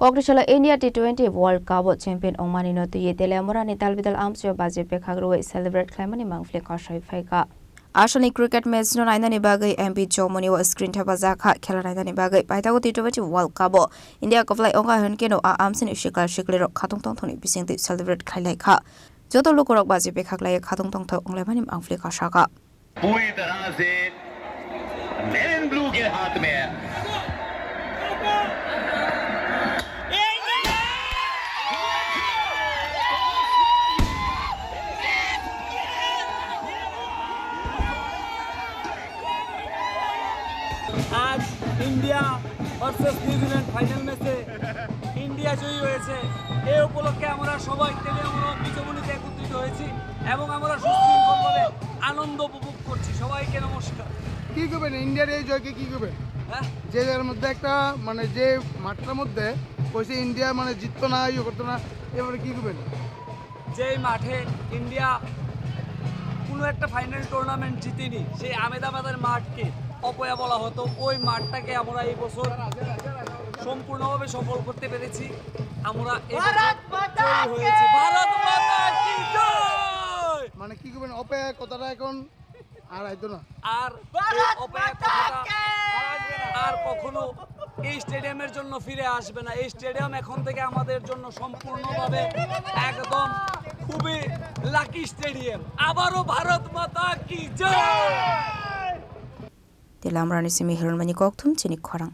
Kokrishala India T20 World Cup champion Omani no tuye tele amorani talbidal amsyo baje pekhagro celebrate claimani mangfle kashai faika. Ashani cricket match no naina ni bagai MP Chomoni wa screen thaba zakha khela naina ni bagai paitago T20 World Cup India koflai onga hankeno a amsin shikal shiklero khatung tong thoni bisingti celebrate khailai kha joto lokorok baje pekhaglai khatung tong tho onglebani mangfle kashaka पूरी तरह से main blue के हाथ में है आज India versus New Zealand final में से इंडिया জয়ী হয়েছে এই উপলক্ষে আমরা সবাই টেলিভিশন বিজমনিতে একত্রিত হয়েছি এবং আমরা সুশৃঙ্খলভাবে আনন্দ উপভোগ করছি সবাইকে নমস্কার কি করবেন ইন্ডিয়ার এই জয়কে কি করবেন যে এর মধ্যে একটা মানে যে মাঠটার মধ্যে কইছে ইন্ডিয়া মানে জিততো না ইয়ে করতো না এবারে কি করবেন যেই মাঠে ইন্ডিয়া কোনো একটা ফাইনাল টুর্নামেন্ট জিতেনি সেই আহমেদাবাদের মাঠকে অপয়া বলা হতো ওই মাঠটাকে আমরা এই বছর সম্পূর্ণভাবে সফল করতে পেরেছি আমরা ভারত মাতা কি জয় মানে কি করবেন অপয়া কথাটা এখন আর আইতো না আর অপয়া কথাটা আর কখনো এই স্টেডিয়ামের জন্য ফিরে আসবে না এই স্টেডিয়াম এখন থেকে আমাদের জন্য সম্পূর্ণভাবে একদম খুবই লাকি স্টেডিয়াম আবারও ভারত মাতা কি জয় Telamrani simi hirmani kokthum chini khorang